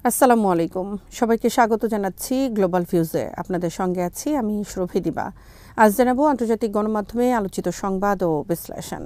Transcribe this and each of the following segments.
আসসালামু আলাইকুম। সবাইকে স্বাগত জানাচ্ছি গ্লোবাল ভিউজে। আপনাদের সঙ্গে আছি আমি সুরভি দিবা। আজ জানাবো আন্তর্জাতিক গণমাধ্যমে আলোচিত সংবাদ ও বিশ্লেষণ।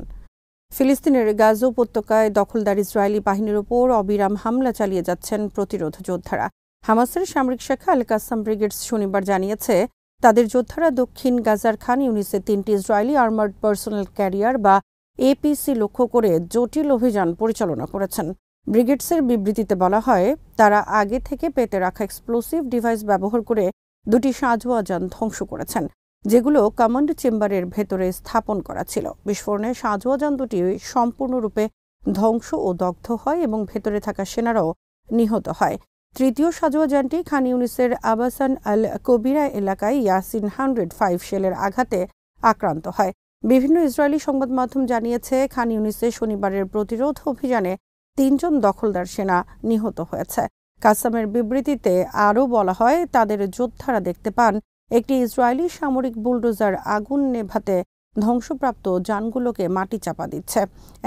ফিলিস্তিনের গাজা উপত্যকায় দখলদার ইসরায়েলি বাহিনীর উপর অবিরাম হামলা চালিয়ে যাচ্ছেন প্রতিরোধ যোদ্ধারা। হামাসের সামরিক শাখা আল কাসাম ব্রিগেডস শনিবার জানিয়েছে, তাদের যোদ্ধারা দক্ষিণ গাজার খান ইউনিসে 3টি ইসরায়েলি আর্মার্ড পার্সোনাল ক্যারিয়ার বা এপিসি লক্ষ্য করে জটিল অভিযান পরিচালনা করেছেন। ব্রিগেডসের বিবৃতিতে বলা হয়, তারা আগে থেকে পেতে রাখা এক্সপ্লোসিভ ডিভাইস ব্যবহার করে দুটি সাঁজোয়া যান ধ্বংস করেছেন, যেগুলো কমান্ড চেম্বারের ভেতরে স্থাপন করা ছিল। বিস্ফোরণে সাঁজোয়া যান দুটি সম্পূর্ণরূপে ধ্বংস ও দগ্ধ হয় এবং ভেতরে থাকা সেনারাও নিহত হয়। তৃতীয় সাঁজোয়া যানটি খান ইউনিসের আবাসান আল কবিরা এলাকায় ইয়াসিন 105 শেলের আঘাতে আক্রান্ত হয়। বিভিন্ন ইসরায়েলি সংবাদ মাধ্যম জানিয়েছে, খান ইউনিসে শনিবারের প্রতিরোধ অভিযানে 3 জন দখলদার সেনা নিহত হয়েছে। কাসামের বিবৃতিতে আরও বলা হয়, তাদের যোদ্ধারা দেখতে পান একটি ইসরায়েলি সামরিক বুলডোজার আগুন নেভাতে ধ্বংসপ্রাপ্ত যানগুলোকে মাটি চাপা দিচ্ছে।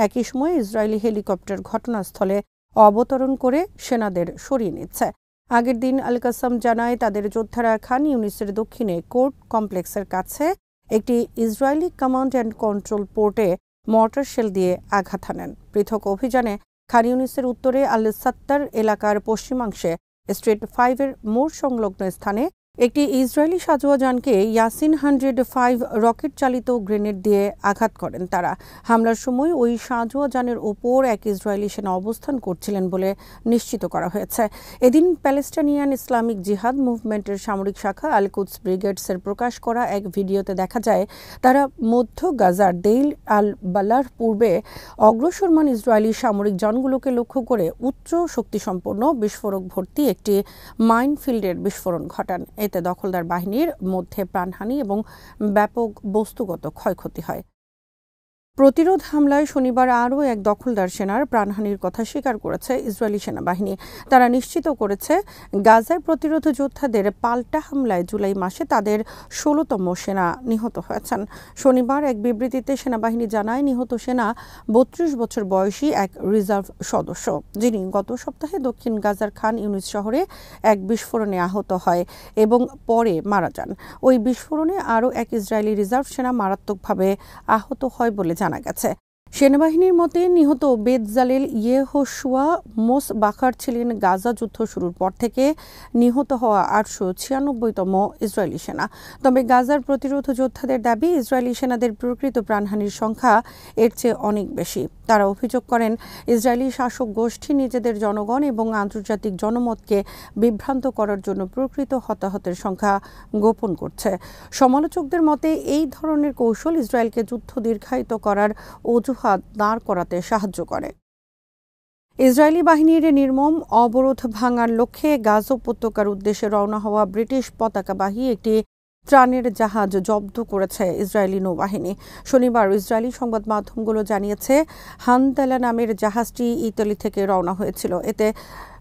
একই সময় ইসরায়েলি হেলিকপ্টার ঘটনাস্থলে অবতরণ করে সেনাদের সরিয়ে নিচ্ছে। আগের দিন আল কাসাম জানায়, তাদের যোদ্ধারা খান ইউনিসের দক্ষিণে কোর্ট কমপ্লেক্সের কাছে একটি ইসরায়েলি কমান্ড অ্যান্ড কন্ট্রোল পোর্টে মর্টার শেল দিয়ে আঘাত হানেন। পৃথক অভিযানে খান ইউনিসের উত্তরে আল সাত্তার এলাকার পশ্চিমাংশে স্ট্রিট 5-এর মোড় সংলগ্ন স্থানে একটি ইসরায়েলি সাঁজোয়া যানকে ইয়াসিন 105 রকেট চালিত গ্রেনেড দিয়ে আঘাত করেন তারা। হামলার সময় ওই সাঁজোয়া যানের ওপর এক ইসরায়েলি সেনা অবস্থান করছিলেন বলে নিশ্চিত করা হয়েছে। এদিন প্যালেস্টাইনিয়ান ইসলামিক জিহাদ মুভমেন্টের সামরিক শাখা আল কুদস ব্রিগেডসের প্রকাশ করা এক ভিডিওতে দেখা যায়, তারা মধ্য গাজার দেইল আল বালার পূর্বে অগ্রসরমান ইসরায়েলি সামরিক যানগুলোকে লক্ষ্য করে উচ্চ শক্তিসম্পন্ন বিস্ফোরক ভর্তি একটি মাইনফিল্ডের বিস্ফোরণ ঘটান। এতে দখলদার বাহিনীর মধ্যে প্রাণহানি এবং ব্যাপক বস্তুগত ক্ষয়ক্ষতি হয়। প্রতিরোধ হামলায় শনিবার আরও এক দখলদার সেনার প্রাণহানির কথা স্বীকার করেছে ইসরায়েলি সেনাবাহিনী। তারা নিশ্চিত করেছে, গাজায় প্রতিরোধ যোদ্ধাদের পাল্টা হামলায় জুলাই মাসে তাদের 16তম সেনা নিহত হয়েছেন। শনিবার এক বিবৃতিতে সেনাবাহিনী জানায়, নিহত সেনা 32 বছর বয়সী এক রিজার্ভ সদস্য, যিনি গত সপ্তাহে দক্ষিণ গাজার খান ইউনিস শহরে এক বিস্ফোরণে আহত হয় এবং পরে মারা যান। ওই বিস্ফোরণে আরও এক ইসরায়েলি রিজার্ভ সেনা মারাত্মকভাবে আহত হয় বলে জানা গেছে। সেনাবাহিনীর মতে, নিহত বেতজালেল ইয়েহোশুয়া মোস বাখার ছিলেন গাজা যুদ্ধ শুরুর পর থেকে নিহত হওয়া 896তম ইসরায়েলি সেনা। তবে গাজার প্রতিরোধ যোদ্ধাদের দাবি, ইসরায়েলি সেনাদের প্রকৃত প্রাণহানির সংখ্যা এর চেয়ে অনেক বেশি। তারা অভিযোগ করেন, ইসরায়েলি শাসক গোষ্ঠী নিজেদের জনগণ এবং আন্তর্জাতিক জনমতকে বিভ্রান্ত করার জন্য প্রকৃত হতাহতের সংখ্যা গোপন করছে। সমালোচকদের মতে, এই ধরনের কৌশল ইসরায়েলকে যুদ্ধ দীর্ঘায়িত করার অজুহাত দাঁড় করাতে সাহায্য করে। ইসরায়েলি বাহিনীর নির্মম অবরোধ ভাঙার লক্ষ্যে গাজা উপত্যকার উদ্দেশ্যে রওনা হওয়া ব্রিটিশ পতাকাবাহী একটি ত্রাণের জাহাজ জব্দ করেছে ইসরায়েলি নৌবাহিনী। শনিবার ইসরায়েলি সংবাদ মাধ্যমগুলো জানিয়েছে, হানদালা নামের জাহাজটি ইতালি থেকে রওনা হয়েছিল। এতে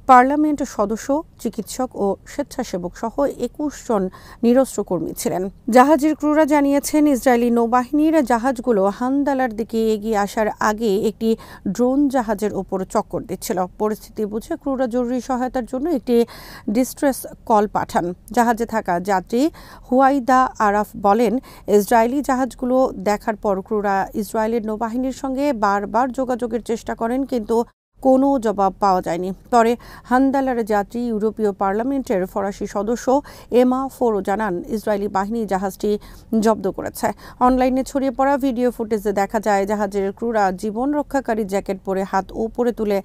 পার্লামেন্ট সদস্য, চিকিৎসক ও স্বেচ্ছাসেবক সহ 21 জন নিরস্ত্র কর্মী ছিলেন। জাহাজের ক্রুরা জানিয়েছেন, ইসরায়েলি নৌবাহিনীর জাহাজগুলো হানদালার দিকে এগিয়ে আসার আগে একটি ড্রোন জাহাজের ওপর চক্কর দিচ্ছিল। পরিস্থিতি বুঝে ক্রুরা জরুরি সহায়তার জন্য একটি ডিস্ট্রেস কল পাঠান। জাহাজে থাকা যাত্রী হুয়াইদা আরাফ বলেন, ইসরায়েলি জাহাজগুলো দেখার পর ক্রুরা ইসরায়েলের নৌবাহিনীর সঙ্গে বারবার যোগাযোগের চেষ্টা করেন, কিন্তু কোনো জবাব পাওয়া যায়নি। পরে হানদালার যাত্রী ইউরোপীয় পার্লামেন্টের ফরাসি সদস্য এমা ফোরো জানান, ইসরায়েলি বাহিনী জাহাজটি জব্দ করেছে। অনলাইনে ছড়িয়ে পড়া ভিডিও ফুটেজে দেখা যায়, জাহাজের ক্রুরা জীবন রক্ষাকারী জ্যাকেট পরে হাত উপরে তুলে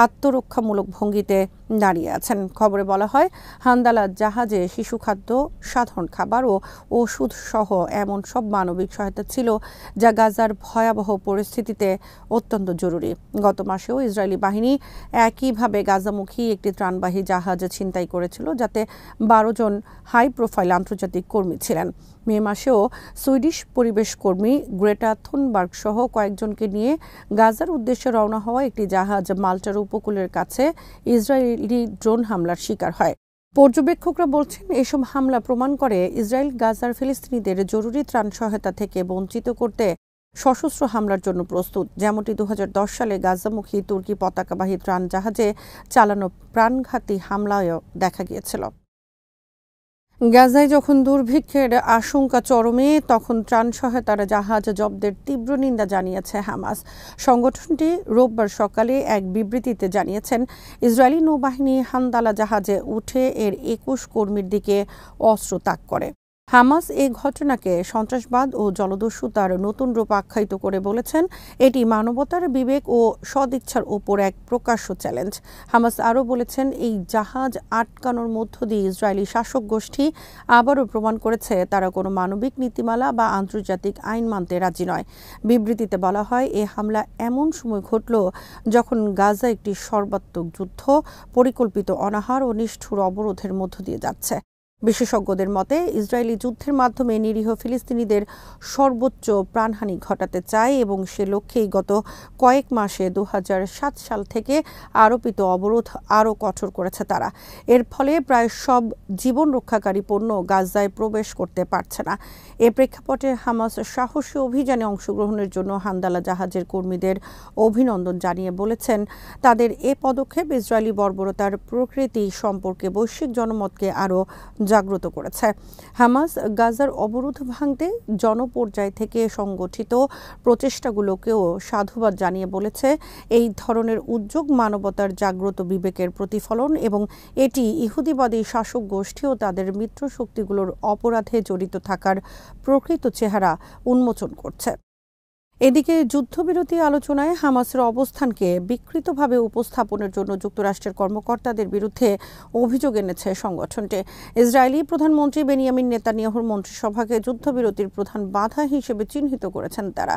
আত্মরক্ষামূলক ভঙ্গিতে দাঁড়িয়ে আছেন। খবরে বলা হয়, হানদালা জাহাজে শিশু খাদ্য, সাধারণ খাবার ও ওষুধ সহ এমন সব মানবিক সহায়তা ছিল যা গাজার ভয়াবহ পরিস্থিতিতে অত্যন্ত জরুরি। গত মাসেও ইসরায়েলি বাহিনী একইভাবে গাজামুখী একটি ত্রাণবাহী জাহাজ ছিনতাই করেছিল, যাতে 12 জন হাই প্রোফাইল আন্তর্জাতিক কর্মী ছিলেন। মে মাসেও সুইডিশ পরিবেশ কর্মী গ্রেটা থুনবার্গ সহ কয়েকজনকে নিয়ে গাজার উদ্দেশ্যে রওনা হওয়া একটি জাহাজ মাল্টার উপকূলের কাছে ইসরায়েলি ড্রোন হামলার শিকার হয়। পর্যবেক্ষকরা বলছেন, এসব হামলা প্রমাণ করে ইসরায়েল গাজার ফিলিস্তিনিদের জরুরি ত্রাণ সহায়তা থেকে বঞ্চিত করতে সশস্ত্র হামলার জন্য প্রস্তুত, যেমনটি 2010 সালে গাজামুখী তুর্কি পতাকাবাহী ত্রাণ জাহাজে চালানো প্রাণঘাতী হামলায়ও দেখা গিয়েছিল। গাজায় যখন দুর্ভিক্ষের আশঙ্কা চরমে, তখন ত্রাণ সহায়তার জাহাজ জব্দের তীব্র নিন্দা জানিয়েছে হামাস। সংগঠনটি রোববার সকালে এক বিবৃতিতে জানিয়েছেন, ইসরায়েলি নৌবাহিনী হান্দালা জাহাজে উঠে এর 21 কর্মীর দিকে অস্ত্র তাক করে। হামাস এই ঘটনাকে সন্ত্রাসবাদ ও জলদস্যুতার নতুন রূপ আখ্যায়িত করে বলেছেন, এটি মানবতার বিবেক ও সদিচ্ছার ওপর এক প্রকাশ্য চ্যালেঞ্জ। হামাস আরও বলেছেন, এই জাহাজ আটকানোর মধ্য দিয়ে ইসরায়েলি শাসক গোষ্ঠী আবারও প্রমাণ করেছে তারা কোনো মানবিক নীতিমালা বা আন্তর্জাতিক আইন মানতে রাজি নয়। বিবৃতিতে বলা হয়, এ হামলা এমন সময় ঘটল যখন গাজা একটি সর্বাত্মক যুদ্ধ, পরিকল্পিত অনাহার ও নিষ্ঠুর অবরোধের মধ্য দিয়ে যাচ্ছে। বিশেষজ্ঞদের মতে, ইসরায়েলি যুদ্ধের মাধ্যমে নিরীহ ফিলিস্তিনিদের সর্বোচ্চ প্রাণহানি ঘটাতে চায় এবং সে লক্ষ্যেই গত কয়েক মাসে 2007 সাল থেকে আরোপিত অবরোধ আরও কঠোর করেছে তারা। এর ফলে প্রায় সব জীবন রক্ষাকারী পণ্য গাজায় প্রবেশ করতে পারছে না। এ প্রেক্ষাপটে হামাস সাহসী অভিযানে অংশগ্রহণের জন্য হান্দালা জাহাজের কর্মীদের অভিনন্দন জানিয়ে বলেছেন, তাদের এ পদক্ষেপ ইসরায়েলি বর্বরতার প্রকৃতি সম্পর্কে বৈশ্বিক জনমতকে আরও জাগ্রত করেছে। হামাস গাজার অবরোধ ভাঙতে জনপর্যায় থেকে সংগঠিত প্রচেষ্টাগুলোকেও সাধুবাদ জানিয়ে বলেছে, এই ধরনের উদ্যোগ মানবতার জাগ্রত বিবেকের প্রতিফলন এবং এটি ইহুদিবাদী শাসক গোষ্ঠী ও তাদের মিত্র শক্তিগুলোর অপরাধে জড়িত থাকার প্রকৃত চেহারা উন্মোচন করছে। এদিকে যুদ্ধবিরতি আলোচনায় হামাসের অবস্থানকে বিকৃতভাবে উপস্থাপনের জন্য যুক্তরাষ্ট্রের কর্মকর্তাদের বিরুদ্ধে অভিযোগ এনেছে সংগঠনটি। ইসরায়েলি প্রধানমন্ত্রী বেনিয়ামিন নেতানিয়াহুর মন্ত্রিসভাকে যুদ্ধবিরতির প্রধান বাধা হিসেবে চিহ্নিত করেছেন তারা।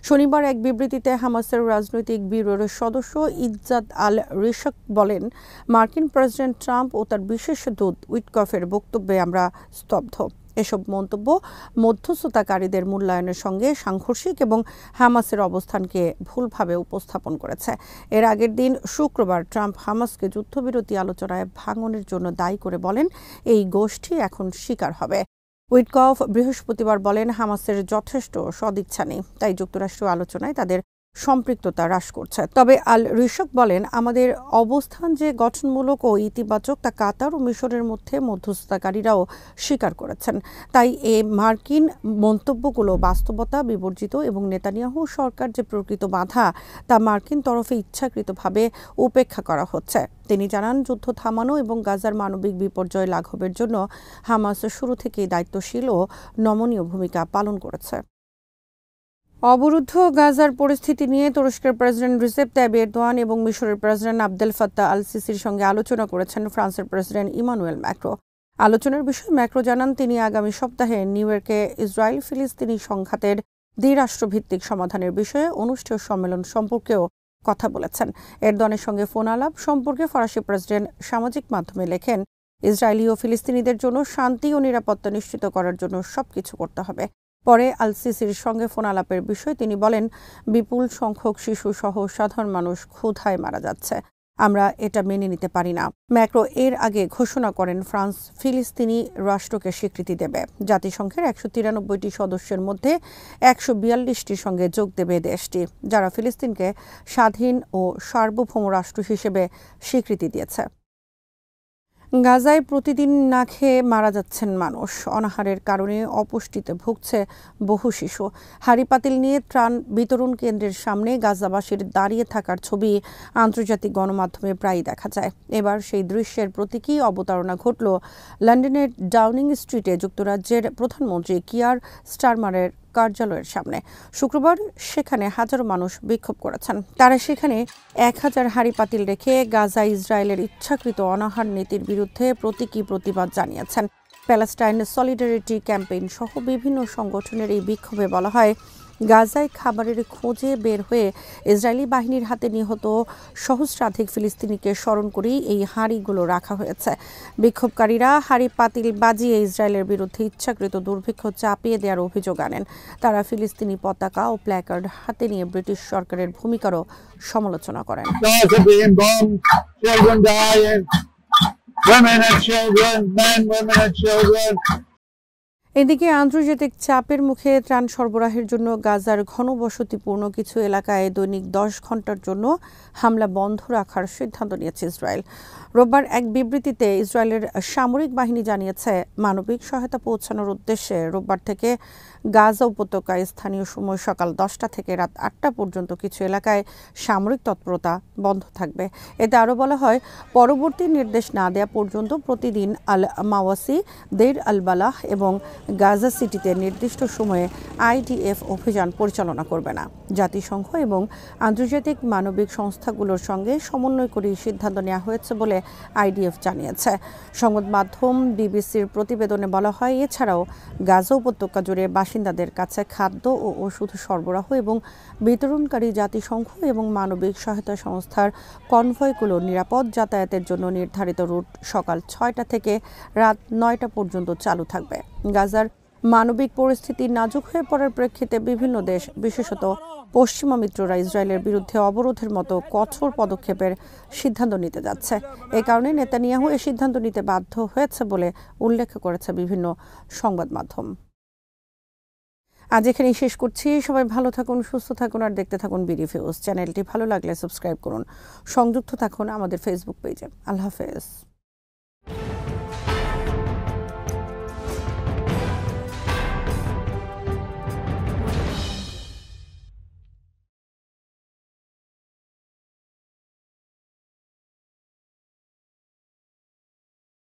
শনিবার এক বিবৃতিতে হামাসের রাজনৈতিক ব্যুরোর সদস্য ইজ্জাত আল রিশক বলেন, মার্কিন প্রেসিডেন্ট ট্রাম্প ও তার বিশেষ দূত উইটকফের বক্তব্যে আমরা স্তব্ধ। এসব মন্তব্য মধ্যস্থতাকারীদের মূল্যায়নের সঙ্গে সাংঘর্ষিক এবং হামাসের অবস্থানকে ভুলভাবে উপস্থাপন করেছে। এর আগের দিন শুক্রবার ট্রাম্প হামাসকে যুদ্ধবিরতি আলোচনায় ভাঙনের জন্য দায়ী করে বলেন, এই গোষ্ঠী এখন শিকার হবে। উইটকফ বৃহস্পতিবার বলেন, হামাসের যথেষ্ট সদিচ্ছা নেই, তাই যুক্তরাষ্ট্র আলোচনায় তাদের সম্পৃক্ততা হ্রাস করছে। তবে আল রিশক বলেন, আমাদের অবস্থান যে গঠনমূলক ও ইতিবাচক তা কাতার ও মিশরের মধ্যে মধ্যস্থতাকারীরাও স্বীকার করেছেন। তাই এই মার্কিন মন্তব্যগুলো বাস্তবতা বিবর্জিত এবং নেতানিয়াহু সরকার যে প্রকৃত বাধা তা মার্কিন তরফে ইচ্ছাকৃতভাবে উপেক্ষা করা হচ্ছে। তিনি জানান, যুদ্ধ থামানো এবং গাজার মানবিক বিপর্যয় লাঘবের জন্য হামাস শুরু থেকেই দায়িত্বশীল ও নমনীয় ভূমিকা পালন করেছে। অবরুদ্ধ গাজার পরিস্থিতি নিয়ে তুরস্কের প্রেসিডেন্ট রিসেপ তাইয়িপ এরদোয়ান এবং মিশরের প্রেসিডেন্ট আবদেল ফাত্তাহ আল সিসির সঙ্গে আলোচনা করেছেন ফ্রান্সের প্রেসিডেন্ট ইমানুয়েল ম্যাক্রো। আলোচনার বিষয়ে ম্যাক্রো জানান, তিনি আগামী সপ্তাহে নিউ ইয়র্কে ইসরায়েল ফিলিস্তিনি সংঘাতের দ্বিরাষ্ট্রভিত্তিক সমাধানের বিষয়ে অনুষ্ঠেয় সম্মেলন সম্পর্কেও কথা বলেছেন। এরদোয়ানের সঙ্গে ফোন আলাপ সম্পর্কে ফরাসি প্রেসিডেন্ট সামাজিক মাধ্যমে লেখেন, ইসরায়েলি ও ফিলিস্তিনিদের জন্য শান্তি ও নিরাপত্তা নিশ্চিত করার জন্য সবকিছু করতে হবে। পরে আল সিসির সঙ্গে ফোন আলাপের বিষয়ে তিনি বলেন, বিপুল সংখ্যক শিশু সহ সাধারণ মানুষ ক্ষুধায় মারা যাচ্ছে, আমরা এটা মেনে নিতে পারি না। ম্যাক্রো এর আগে ঘোষণা করেন, ফ্রান্স ফিলিস্তিনি রাষ্ট্রকে স্বীকৃতি দেবে। জাতিসংঘের 193টি সদস্যের মধ্যে 142টির সঙ্গে যোগ দেবে দেশটি, যারা ফিলিস্তিনকে স্বাধীন ও সার্বভৌম রাষ্ট্র হিসেবে স্বীকৃতি দিয়েছে। গাজায় প্রতিদিন না খেয়ে মারা যাচ্ছেন মানুষ। অনাহারের কারণে অপুষ্টিতে ভুগছে বহু শিশু। হাঁড়ি পাতিল নিয়ে ত্রাণ বিতরণ কেন্দ্রের সামনে গাজাবাসীর দাঁড়িয়ে থাকার ছবি আন্তর্জাতিক গণমাধ্যমে প্রায়ই দেখা যায়। এবার সেই দৃশ্যের প্রতীকী অবতারণা ঘটল লন্ডনের ডাউনিং স্ট্রিটে যুক্তরাজ্যের প্রধানমন্ত্রী কিয়ার স্টারমারের কার্যালয়ের সামনে। শুক্রবার সেখানে হাজারো মানুষ বিক্ষোভ করেছেন। তারা সেখানে 1000 হাঁড়ি পাতিল রেখে গাজা ইসরায়েলের ইচ্ছাকৃত অনাহার নীতির বিরুদ্ধে প্রতীকী প্রতিবাদ জানিয়েছেন। প্যালেস্টাইন সলিডারিটি ক্যাম্পেইন সহ বিভিন্ন সংগঠনের এই বিক্ষোভে বলা হয়, গাজায় খাবারের খোঁজে বের হয়ে ইসরায়েলি বাহিনীর হাতে নিহত সহস্রাধিক ফিলিস্তিনিকে স্মরণ করেই এই হাঁড়িগুলো রাখা হয়েছে। বিক্ষোভকারীরা হাঁড়ি পাতিল বাজিয়ে ইসরায়েলের বিরুদ্ধে ইচ্ছাকৃত দুর্ভিক্ষ চাপিয়ে দেওয়ার অভিযোগ আনেন। তারা ফিলিস্তিনি পতাকা ও প্ল্যাকার্ড হাতে নিয়ে ব্রিটিশ সরকারের ভূমিকারও সমালোচনা করেন। এদিকে আন্তর্জাতিক চাপের মুখে ত্রাণ সরবরাহের জন্য গাজার ঘনবসতিপূর্ণ কিছু এলাকায় দৈনিক 10 ঘন্টার জন্য হামলা বন্ধ রাখার সিদ্ধান্ত নিয়েছে ইসরায়েল। রোববার এক বিবৃতিতে ইসরায়েলের সামরিক বাহিনী জানিয়েছে, মানবিক সহায়তা পৌঁছানোর উদ্দেশ্যে রোববার থেকে গাজা উপত্যকায় স্থানীয় সময় সকাল 10টা থেকে রাত 8টা পর্যন্ত কিছু এলাকায় সামরিক তৎপরতা বন্ধ থাকবে। এতে আরও বলা হয়, পরবর্তী নির্দেশ না দেওয়া পর্যন্ত প্রতিদিন আল মাওয়াসি, দের আল বালাহ এবং গাজা সিটিতে নির্দিষ্ট সময়ে আইডিএফ অভিযান পরিচালনা করবে না। জাতিসংঘ এবং আন্তর্জাতিক মানবিক সংস্থাগুলোর সঙ্গে সমন্বয় করে সিদ্ধান্ত নেওয়া হয়েছে বলে আইডিএফ জানিয়েছে। সংবাদ মাধ্যম বিবিসির প্রতিবেদনে বলা হয়, এছাড়াও গাজা উপত্যকা জুড়ে বাসিন্দাদের কাছে খাদ্য ও ওষুধ সরবরাহ এবং বিতরণকারী জাতিসংঘ এবং মানবিক সহায়তা সংস্থার কনভয়গুলো নিরাপদ যাতায়াতের জন্য নির্ধারিত রুট সকাল 6টা থেকে রাত 9টা পর্যন্ত চালু থাকবে। গাজার মানবিক পরিস্থিতি নাজুক হয়ে পড়ার প্রেক্ষিতে বিভিন্ন দেশ, বিশেষত পশ্চিমা মিত্ররা ইসরায়েলের বিরুদ্ধে অবরোধের মতো কঠোর পদক্ষেপের সিদ্ধান্ত নিতে যাচ্ছে। এ কারণে নেতানিয়াহু এ সিদ্ধান্ত নিতে বাধ্য হয়েছে বলে উল্লেখ করেছে বিভিন্ন সংবাদ মাধ্যম। আজ এখানেই শেষ করছি। সবাই ভালো থাকুন, সুস্থ থাকুন আর দেখতে থাকুন বিডি ফিউজ। চ্যানেলটি ভালো লাগলে সাবস্ক্রাইব করুন। সংযুক্ত থাকুন আমাদের ফেসবুক পেজে। আল্লাহ হাফেজ।